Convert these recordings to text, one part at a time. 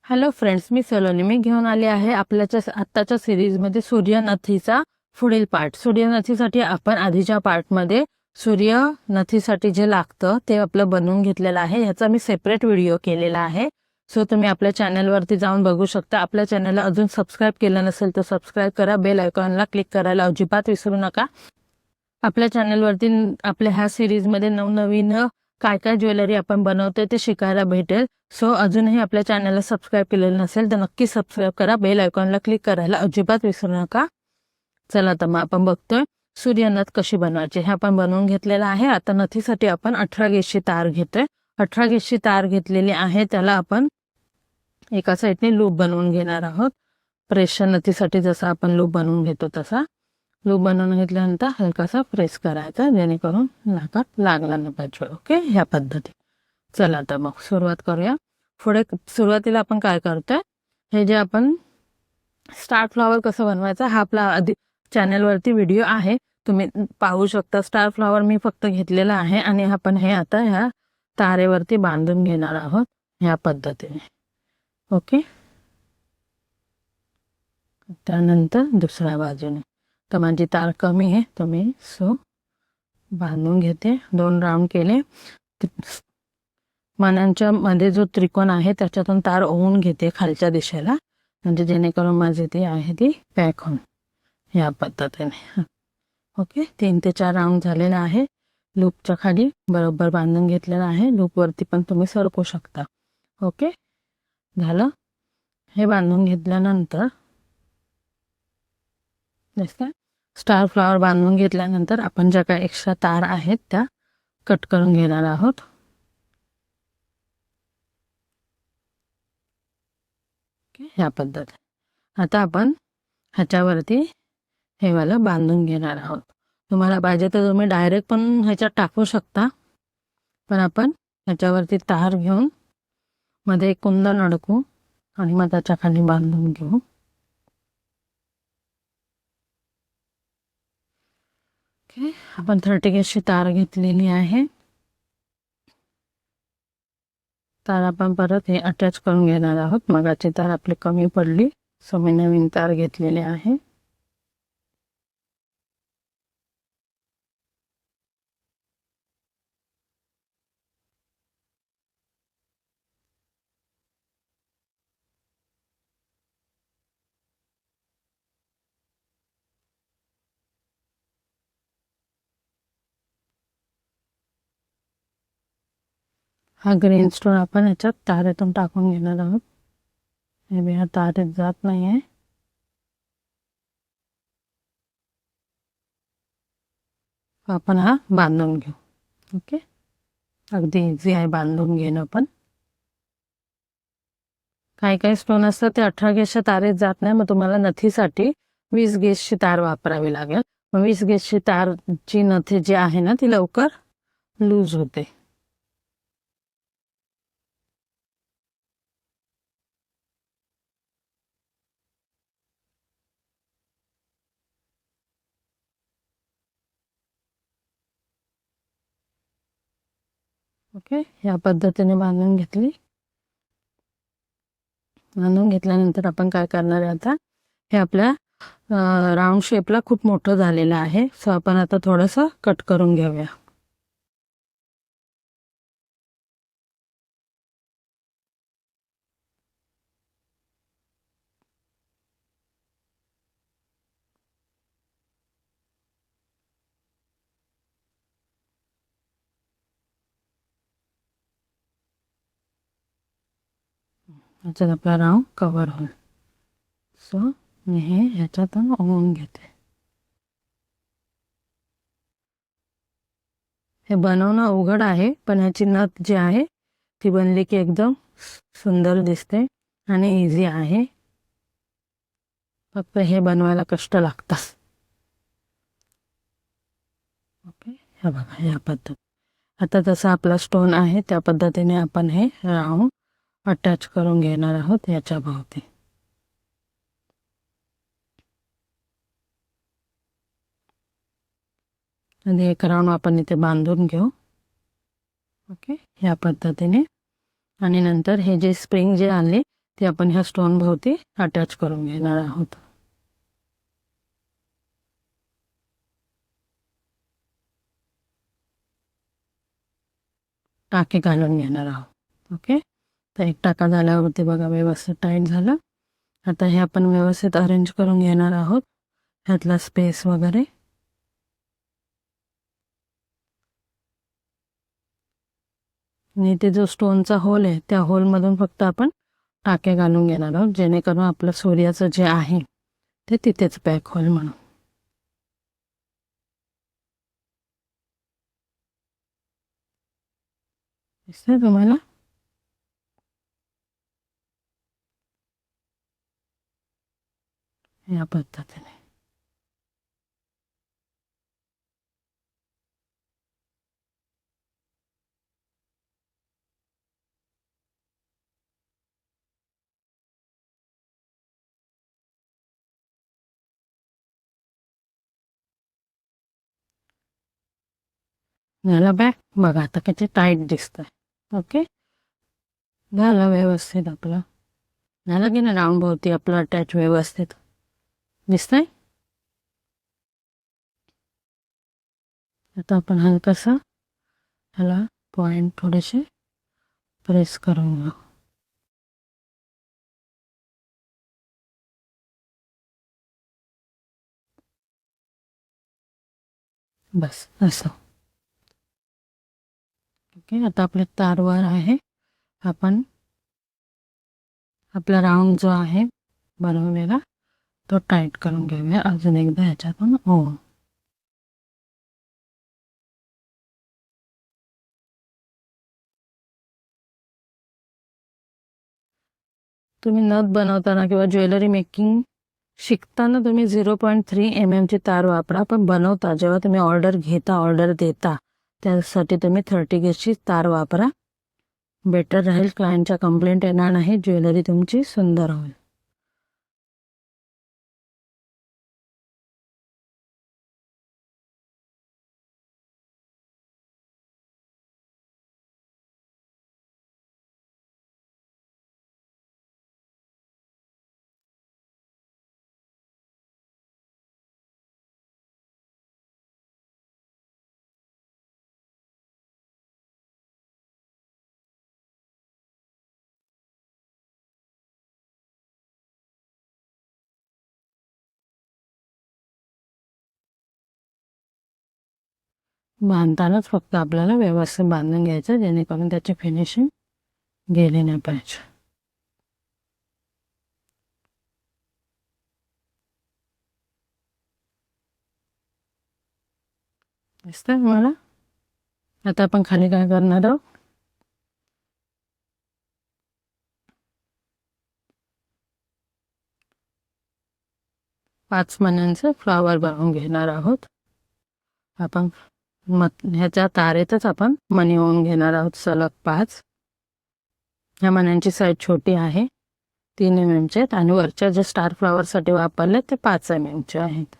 Hello friends, मी सलोनी. मी घेऊन आले आहे आपल्याच्या आत्ताच्या सिरीजमध्ये सूर्यनथीचा पुढील पार्ट. सूर्यनथीसाठी आपण आधीच्या पार्टमध्ये सूर्यनथीसाठी जे लागतं ते आपलं बनवून घेतलेलं आहे. ह्याचा मी सेपरेट व्हिडिओ केलेला आहे. सो तुम्ही आपल्या चॅनलवरती जाऊन बघू शकता. आपल्या चॅनलला अजून सबस्क्राईब केलं नसेल तर सबस्क्राईब करा. बेल आयकॉनला क्लिक करायला अजिबात विसरू नका. आपल्या चॅनलवरती आपल्या ह्या सिरीजमध्ये नवनवीन काय काय ज्वेलरी आपण बनवतोय ते शिकायला भेटेल. सो अजूनही आपल्या चॅनलला सबस्क्राईब केलेलं नसेल तर नक्की सबस्क्राईब करा. बेल आयकॉनला क्लिक करायला अजिबात विसरू नका. चला तर मग आपण बघतोय सूर्यनथ कशी बनवायची. हे आपण बनवून घेतलेलं आहे. आता नथीसाठी आपण 18 गेजची तार घेतोय. 18 गेजची तार घेतलेली आहे. त्याला आपण एका साईडने लूप बनवून घेणार आहोत. प्रेशर नथीसाठी जसा आपण लूप बनवून घेतो तसा लूप बनवून घेतल्यानंतर हलकासा प्रेस करायचा जेणेकरून नाकात लागला नाही पाहिजे. ओके, ह्या पद्धती. चला तर मग सुरुवात करूया. पुढे सुरुवातीला आपण काय करतोय, हे जे आपण स्टार फ्लॉवर कसं बनवायचं हा आपला आधी चॅनलवरती व्हिडिओ आहे, तुम्ही पाहू शकता. स्टार फ्लॉवर मी फक्त घेतलेला आहे आणि आपण हे आता ह्या तारेवरती बांधून घेणार आहोत ह्या पद्धतीने. ओके, त्यानंतर दुसऱ्या बाजूने. तर माझी तार कमी आहे तर मी बांधून घेते. 2 राऊंड केले. मण्यांच्या मध्ये जो त्रिकोण आहे त्याच्यातून तार ओवून घेते खालच्या दिशेला, म्हणजे जेणेकरून माझी ती आहे ती पॅक होऊन या पद्धतीने. ओके, 3 ते 4 राऊंड झालेला आहे. लूपच्या खाली बरोबर बांधून घेतलेला आहे. लूपवरती पण तुम्ही सरकू शकता. ओके, झालं. हे बांधून घेतल्यानंतर स्टार फ्लॉवर बांधून घेतल्यानंतर आपण ज्या काही एक्स्ट्रा तार आहेत त्या कट करून घेणार आहोत. ह्या पद्धती. आता आपण ह्याच्यावरती हे वाला बांधून घेणार आहोत. तुम्हाला पाहिजे तर तुम्ही डायरेक्ट पण ह्याच्यात टाकू शकता, पण आपण ह्याच्यावरती तार घेऊन मध्ये एक कुंदन अडकू आणि मग त्याच्या खाली बांधून घेऊ. ओके, आपण 30 गेजची तार घेतलेली आहे. तार आपण परत हे अटॅच करून घेणार आहोत. मगाची तार आपली कमी पडली, सो मी नवीन तार घेतलेली आहे. हा ग्रीन स्टोन आपण ह्याच्यात तारेतून टाकून घेणार आहोत. हे बी हा तारेत जात नाही आहे. आपण हा बांधून घेऊ. ओके, अगदी इझी आहे बांधून घेणं. पण काही काही स्टोन असतात ते 18 गेजच्या तारेत जात नाही, मग तुम्हाला नथीसाठी 20 गेजची तार वापरावी लागेल. मग 20 गेजची तारची नथी जी आहे ना ती लवकर लूज होते. ओके, या पद्धतीने बांधून घेतली. बांधून घेतल्यानंतर आपण काय करणार आहे, आता हे आपल्या राऊंड शेपला खूप मोठं झालेलं आहे. सो आपण आता थोडंसं कट करून घेऊया. ह्याच्यात आपला राऊंड कव्हर होईल. सो मी हे ह्याच्यातून ओवून घेते. हे बनवणं अवघड आहे, पण ह्याची नथ जी आहे ती बनली की एकदम सुंदर दिसते आणि इझी आहे. फक्त हे बनवायला कष्ट लागतात. ओके, हे बघा या पद्धत. आता जसा आपला स्टोन आहे त्या पद्धतीने आपण हे राऊंड अटॅच करून घेणार आहोत याच्या भोवती. आणि एक राऊंड आपण इथे बांधून घेऊ. ओके, ह्या पद्धतीने. आणि नंतर हे जे स्प्रिंग जे आले ते आपण ह्या स्टोन भोवती अटॅच करून घेणार आहोत. टाके घालून घेणार आहोत. ओके, तर एक टाका झाल्यावरती बघा व्यवस्थित टाईट झालं. आता हे आपण व्यवस्थित अरेंज करून घेणार आहोत, ह्यातला स्पेस वगैरे. आणि ते जो स्टोनचा होल आहे त्या होलमधून फक्त आपण टाके घालून घेणार आहोत, जेणेकरून आपलं सूर्याचं जे आहे ते तिथेच पॅक होईल म्हणून. दिसतंय तुम्हाला? या पद्धतीने. झालं बॅक? बघा आता किती टाईट दिसतंय. ओके, झालं व्यवस्थित आपलं. झालं की नाही राऊंड भोवती आपलं अटॅच व्यवस्थित दिसतंय. आता आपण हलकंसं ह्याला पॉइंट थोडेसे प्रेस करून घेऊ. बस असं. ओके, आता आपले तारवर आहे. आपण आपला राऊंड जो आहे बनवलेला तो टाईट करून घेऊया अजून एकदा ह्याच्यातून. हो, तुम्ही नथ बनवताना किंवा ज्वेलरी मेकिंग शिकताना तुम्ही 0.3 mm ची तार वापरा, पण बनवता जेव्हा तुम्ही ऑर्डर घेता, ऑर्डर देता, त्यासाठी तुम्ही 30 गेजची तार वापरा. बेटर राहील, क्लायंटच्या कंप्लेंट येणार नाही, ज्वेलरी तुमची सुंदर होईल. बांधतानाच फक्त आपल्याला व्यवस्थित बांधून घ्यायचं, जेणेकरून त्याची फिनिशिंग गेली नाही पाहिजे. दिसतंय मला? आता आपण खाली काय करणार आहोत, 5 मण्यांचे फ्लॉवर बनवून घेणार आहोत. आपण ह्याच्या तारेतच आपण मणी होऊन घेणार आहोत, सलग 5. ह्या मण्यांची साईज छोटी आहे, 3 mm चे आहेत, आणि वरच्या जे स्टार फ्लॉवरसाठी वापरले ते 5 mm चे आहेत.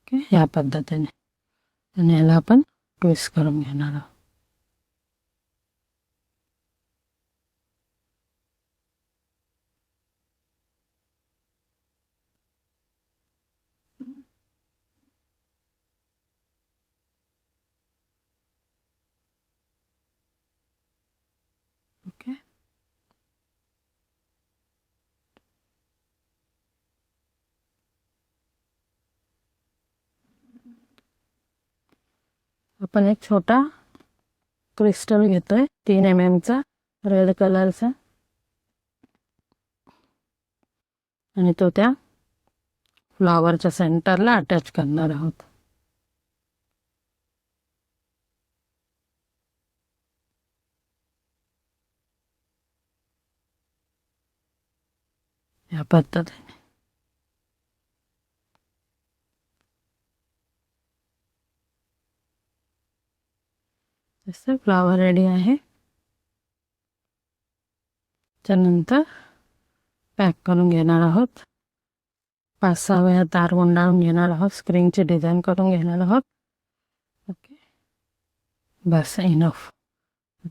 ओके, ह्या पद्धतीने. आणि ह्याला आपण ट्विस्ट करून घेणार आहोत. ओके, आपण एक छोटा क्रिस्टल घेतोय 3 mm चा, रेड कलरचा, आणि तो त्या फ्लॉवरच्या सेंटरला अटॅच करणार आहोत. या पद्धतीने. तसं फ्लॉवर रेडी आहे. त्यानंतर पॅक करून घेणार आहोत. 5-6 वेळा तार गुंडाळून घेणार आहोत, स्क्रीनची डिझाईन करून घेणार आहोत. ओके, बस इनफ.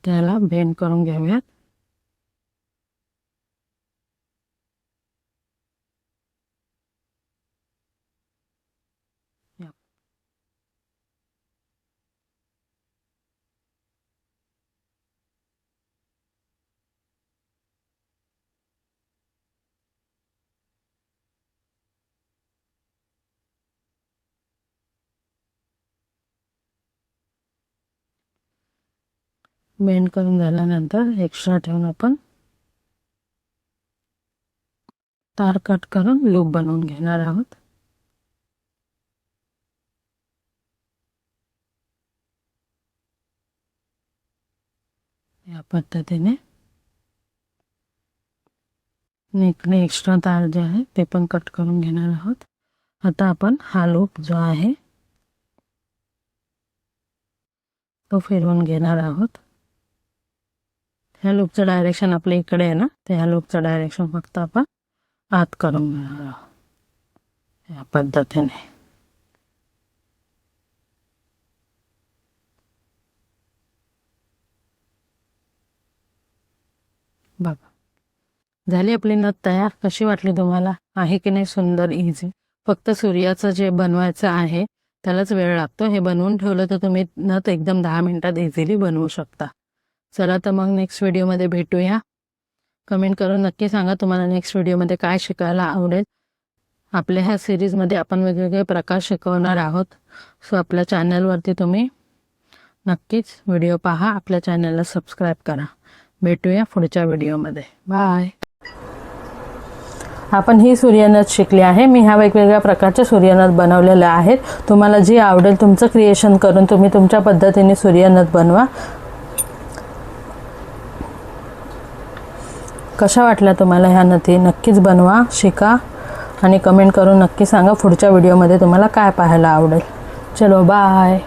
त्याला बेंड करून घेऊयात. बेंड करून झाल्यानंतर एक्स्ट्रा ठेवून आपण तार कट करून लूप बनवून घेणार आहोत. या पद्धतीने नेकने एक्स्ट्रा तार जे आहे ते पण कट करून घेणार आहोत. आता आपण हा लूप जो आहे तो फिरवून घेणार आहोत. ह्या लूपचं डायरेक्शन आपल्या इकडे आहे ना, तर ह्या लूपचं डायरेक्शन फक्त आपण आत करून घेणार आहोत या पद्धतीने. बघा झाली आपली नथ तयार. कशी वाटली तुम्हाला? आहे की नाही सुंदर, इझी. फक्त सूर्याचं जे बनवायचं आहे त्यालाच वेळ लागतो. हे बनवून ठेवलं तर तुम्ही नथ एकदम 10 मिनिटात इझिली बनवू शकता. चला तर मग नेक्स्ट व्हिडिओमध्ये भेटूया. कमेंट करून नक्की सांगा तुम्हाला नेक्स्ट व्हिडिओमध्ये काय शिकायला आवडेल. आपल्या ह्या सिरीजमध्ये आपण वेगवेगळे प्रकार शिकवणार आहोत. सो आपल्या चॅनलवरती तुम्ही नक्कीच व्हिडिओ पहा. आपल्या चॅनलला सबस्क्राईब करा. भेटूया पुढच्या व्हिडिओमध्ये. बाय. आपण ही सूर्यनथ शिकली आहे. मी ह्या वेगवेगळ्या प्रकारच्या सूर्यनथ बनवलेल्या आहेत. तुम्हाला जी आवडेल तुमचं क्रिएशन करून तुम्ही तुमच्या पद्धतीने सूर्यनथ बनवा. कशा वाटल्या तुम्हाला ह्या नथी? नक्कीच बनवा, शिका आणि कमेंट करून नक्की सांगा पुढच्या व्हिडिओमध्ये तुम्हाला काय पाहायला आवडेल. चलो बाय.